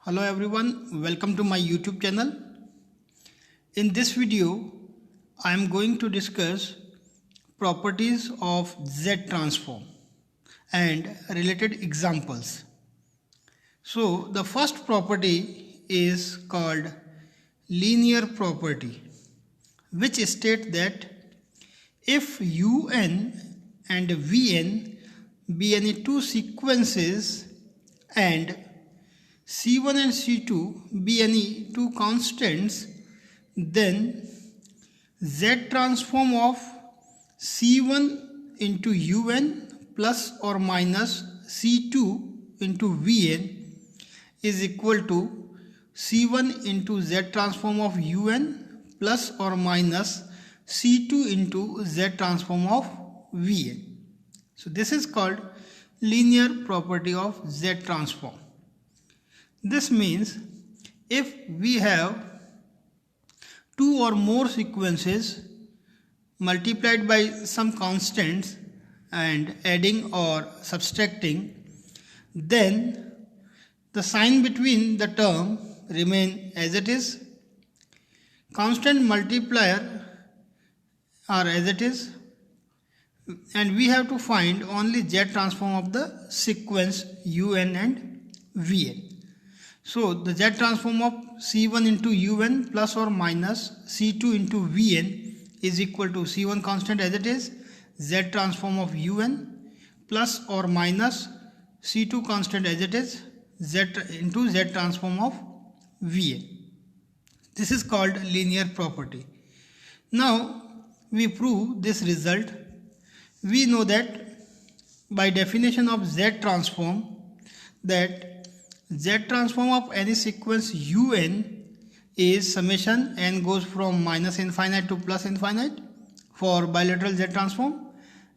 Hello everyone, welcome to my YouTube channel. In this video, I am going to discuss properties of Z transform and related examples. So the first property is called linear property, which states that if Un and Vn be any two sequences and C1 and C2 be any two constants, then Z transform of C1 into Un plus or minus C2 into Vn is equal to C1 into Z transform of Un plus or minus C2 into Z transform of Vn. So this is called linear property of Z transform. This means if we have two or more sequences multiplied by some constants and adding or subtracting, then the sign between the term remain as it is. Constant multiplier are as it is, and we have to find only Z transform of the sequence Un and Vn. So the Z transform of C1 into Un plus or minus C2 into Vn is equal to C1 constant as it is, Z transform of Un plus or minus C2 constant as it is, Z into Z transform of Vn. This is called linear property. Now we prove this result. We know that by definition of Z transform, that Z transform of any sequence Un is summation n goes from minus infinite to plus infinite for bilateral Z transform,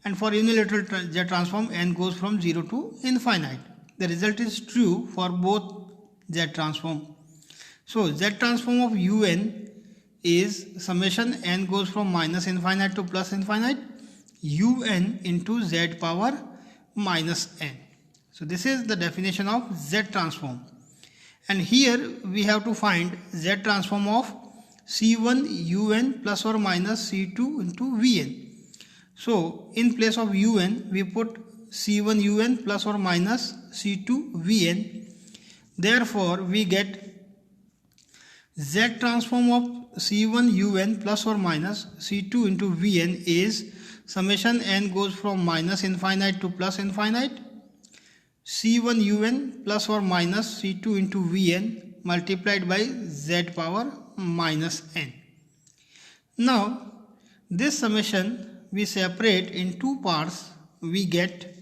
and for unilateral Z transform n goes from 0 to infinite. The result is true for both Z transform. So Z transform of Un is summation n goes from minus infinite to plus infinite Un into Z power minus n. So this is the definition of Z transform, and here we have to find Z transform of C1 Un plus or minus C2 into Vn. So in place of Un we put C1 Un plus or minus C2 Vn. Therefore we get Z transform of C1 Un plus or minus C2 into Vn is summation n goes from minus infinite to plus infinite C1 Un plus or minus C2 into Vn multiplied by Z power minus n. Now this summation we separate in two parts. We get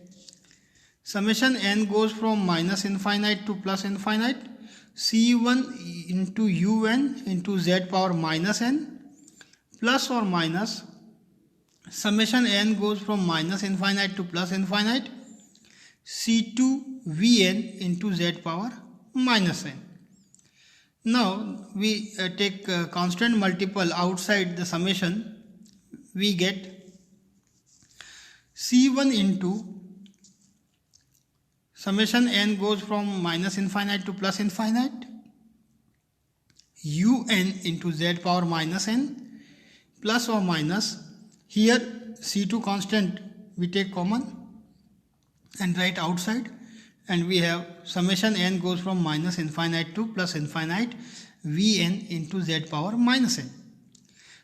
summation n goes from minus infinite to plus infinite C1 into Un into Z power minus n plus or minus summation n goes from minus infinite to plus infinite C2 Vn into Z power minus n. Now we take constant multiple outside the summation. We get C1 into summation n goes from minus infinite to plus infinite Un into Z power minus n plus or minus, here C2 constant we take common and write outside, and we have summation n goes from minus infinite to plus infinite Vn into Z power minus n.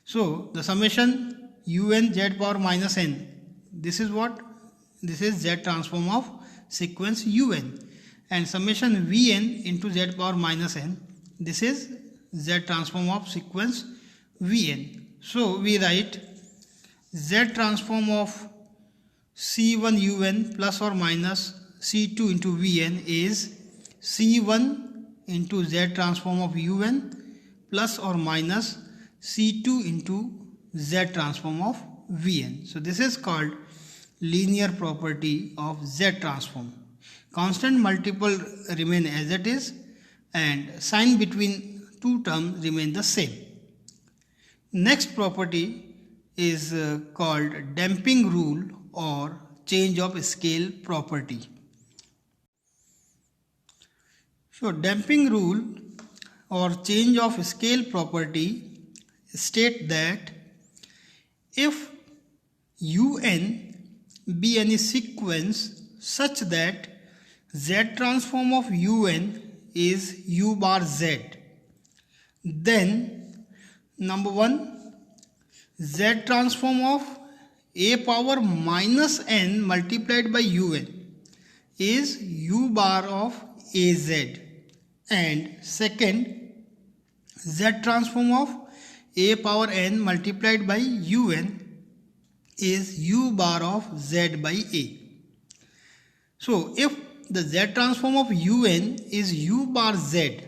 So the summation Un Z power minus n, this is what? This is Z transform of sequence Un, and summation Vn into Z power minus n, this is Z transform of sequence Vn. So we write Z transform of C1 Un plus or minus C2 into Vn is C1 into Z transform of Un plus or minus C2 into Z transform of Vn. So this is called linear property of Z transform. Constant multiple remain as it is, and sign between two terms remain the same. Next property is called damping rule or change of scale property. So damping rule or change of scale property state that if un be any sequence such that z transform of un is u bar z, then number 1, z transform of a power minus n multiplied by un is u bar of az, and second, z transform of a power n multiplied by un is u bar of z by a. So if the z transform of un is u bar z,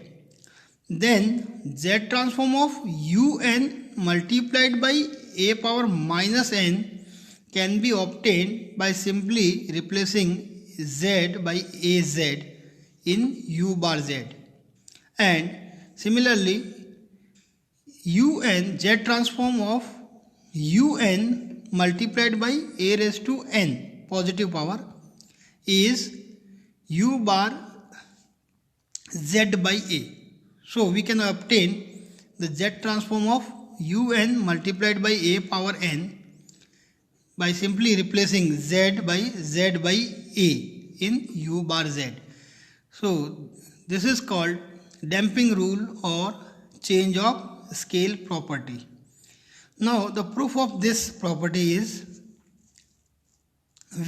then z transform of un multiplied by a power minus n can be obtained by simply replacing z by az in u bar z, and similarly z transform of un multiplied by a raised to n positive power is u bar z by a. So we can obtain the z transform of un multiplied by a power n by simply replacing z by a in u bar z. So this is called damping rule or change of scale property. Now the proof of this property is,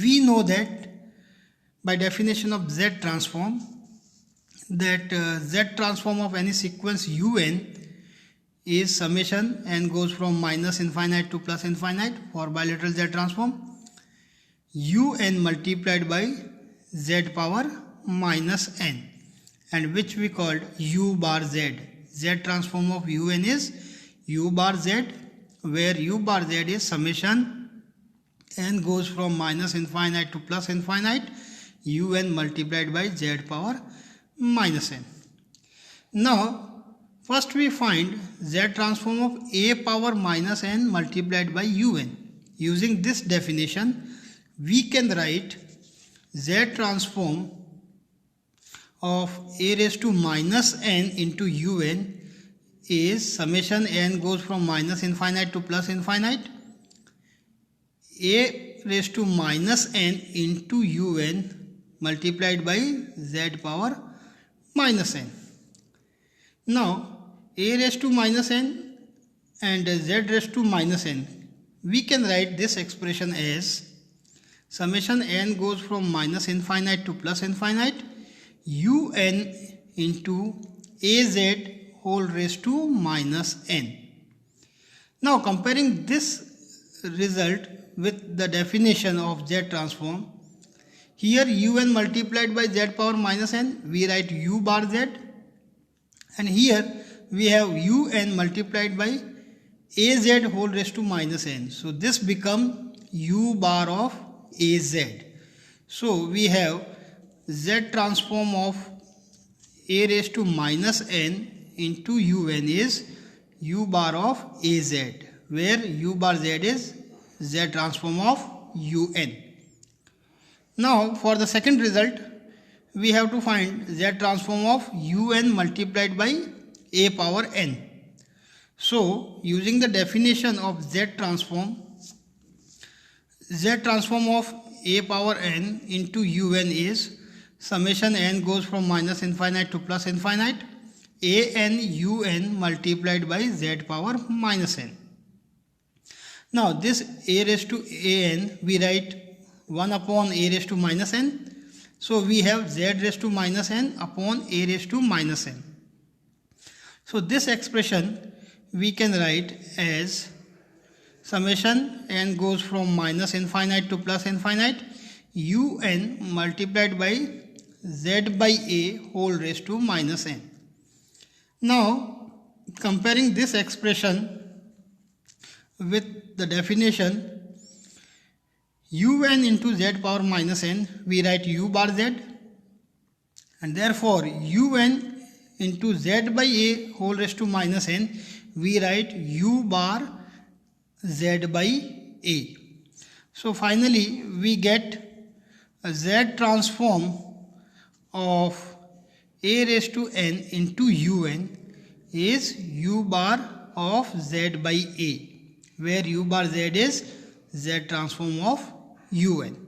we know that by definition of z transform that z transform of any sequence un is summation n goes from minus infinite to plus infinite for bilateral z transform un multiplied by z power minus n, and which we called u bar z. Z transform of un is u bar z, where u bar z is summation n goes from minus infinite to plus infinite un multiplied by z power minus n. Now first we find z transform of a power minus n multiplied by un. Using this definition we can write z transform of a raised to minus n into un is summation n goes from minus infinite to plus infinite a raised to minus n into un multiplied by z power minus n. Now a raised to minus n and z raised to minus n, we can write this expression as summation n goes from minus infinite to plus infinite un into az whole raised to minus n. Now comparing this result with the definition of z transform, here un multiplied by z power minus n, we write u bar z, and here we have un multiplied by az whole raised to minus n. So this become u bar of az. So we have z transform of a raised to minus n into un is u bar of az, where u bar z is z transform of un. Now for the second result we have to find z transform of un multiplied by a power n. So using the definition of z transform of a power n into un is summation n goes from minus infinite to plus infinite a n un multiplied by z power minus n. Now this a raised to a n we write 1 upon a raised to minus n. So we have z raised to minus n upon a raised to minus n. So this expression we can write as summation n goes from minus infinite to plus infinite un multiplied by z by a whole raised to minus n. Now comparing this expression with the definition un into z power minus n, we write u bar z, and therefore un into z by a whole raised to minus n, we write u bar z by a. So finally we get a z transform of a raised to n into un is u bar of z by a, where u bar z is z transform of un.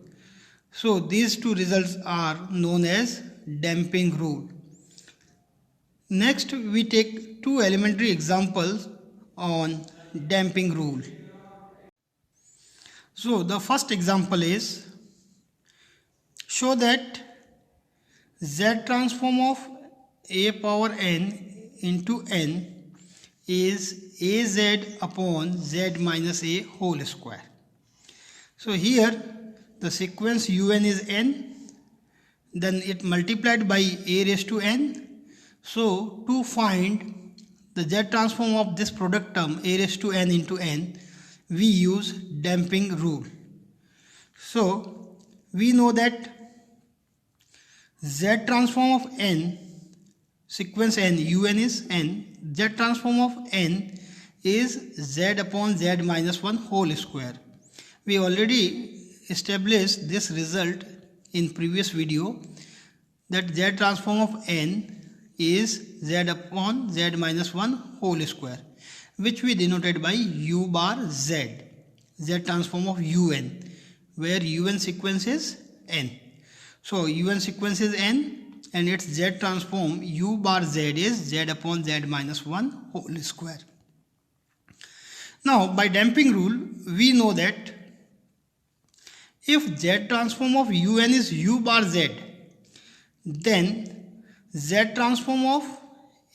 So these two results are known as damping rule. Next, we take two elementary examples on damping rule. So the first example is, show that z transform of a power n into n is az upon z minus a whole square. So here the sequence un is n, then it multiplied by a raised to n. So to find the z transform of this product term a raised to n into n, we use damping rule. So we know that z transform of n, sequence n, un is n, z transform of n is z upon z minus 1 whole square. We already established this result in previous video, that z transform of n is z upon z minus 1 whole square, which we denoted by u bar z, z transform of un, where un sequence is n. So un sequence is n and its z transform u bar z is z upon z minus 1 whole square. Now by damping rule, we know that if z transform of un is u bar z, then z transform of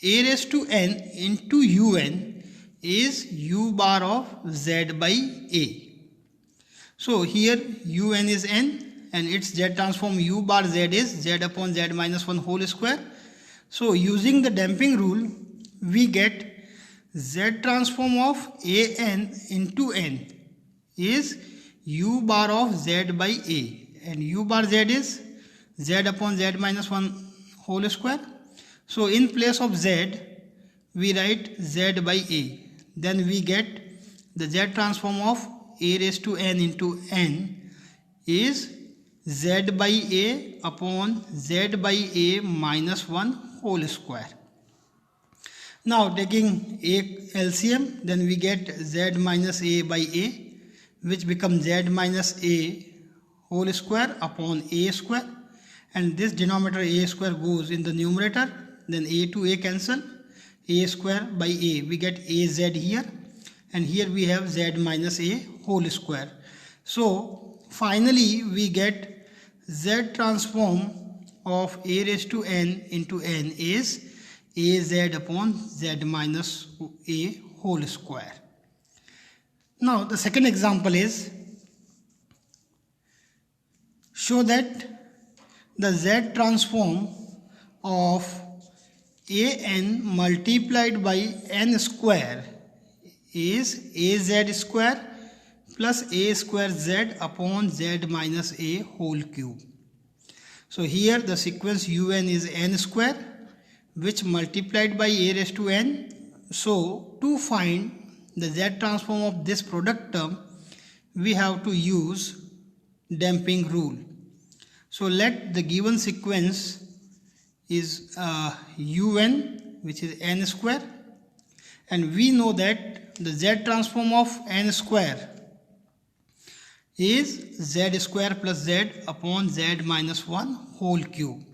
a raised to n into un is u bar of z by a. So here un is n and its z transform u bar z is z upon z minus 1 whole square. So using the damping rule, we get z transform of a n into n is u bar of z by a, and u bar z is z upon z minus 1 whole square. So in place of z, we write z by a. Then we get the z transform of a raised to n into n is z by a upon z by a minus 1 whole square. Now taking a LCM, then we get z minus a by a, which becomes z minus a whole square upon a square, and this denominator a square goes in the numerator, then a to a cancel, a square by a, we get az here, and here we have z minus a whole square. So finally we get z transform of a raised to n into n is az upon z minus a whole square. Now the second example is, show that the z transform of an multiplied by n square is az square plus a square z upon z minus a whole cube. So here the sequence un is n square, which multiplied by a raised to n. So to find the z transform of this product term, we have to use damping rule. So let the given sequence is un, which is n square, and we know that the z transform of n square is z square plus z upon z minus 1 whole cube,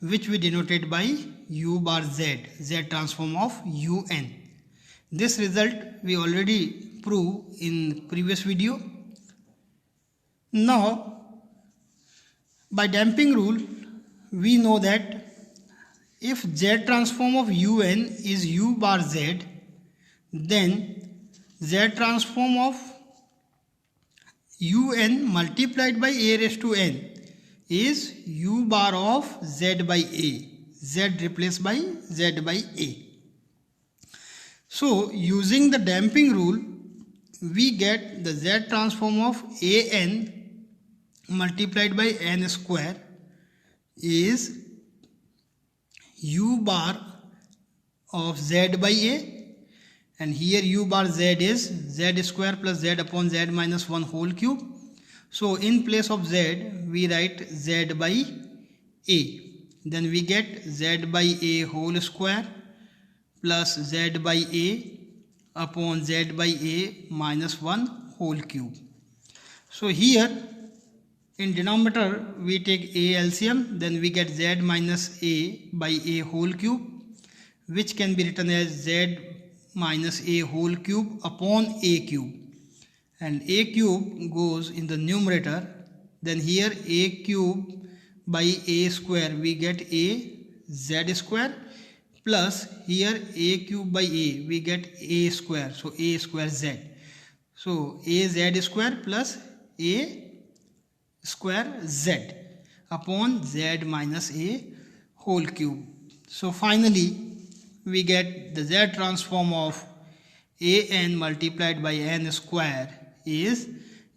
which we denoted by u bar z, z transform of un. This result we already proved in previous video. Now by damping rule, we know that if z transform of un is u bar z, then z transform of un multiplied by a raised to n is u bar of z by a, z replaced by z by a. So using the damping rule, we get the z transform of an multiplied by n square is u bar of z by a, and here u bar z is z square plus z upon z minus 1 whole cube. So in place of z, we write z by a, then we get z by a whole square plus z by a upon z by a minus 1 whole cube. So here in denominator we take a LCM, then we get z minus a by a whole cube, which can be written as z minus a whole cube upon a cube, and a cube goes in the numerator. Then here a cube by a square we get a z square, plus here a cube by a we get a square, so a square z. So a z square plus a square z upon z minus a whole cube. So finally we get the z transform of a n multiplied by n square is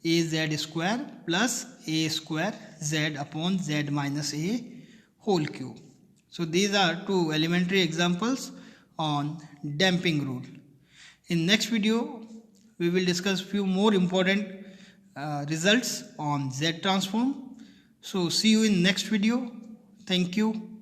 a z square plus a square z upon z minus a whole cube. So these are two elementary examples on damping rule. In next video we will discuss few more important results on Z transform. So see you in next video. Thank you.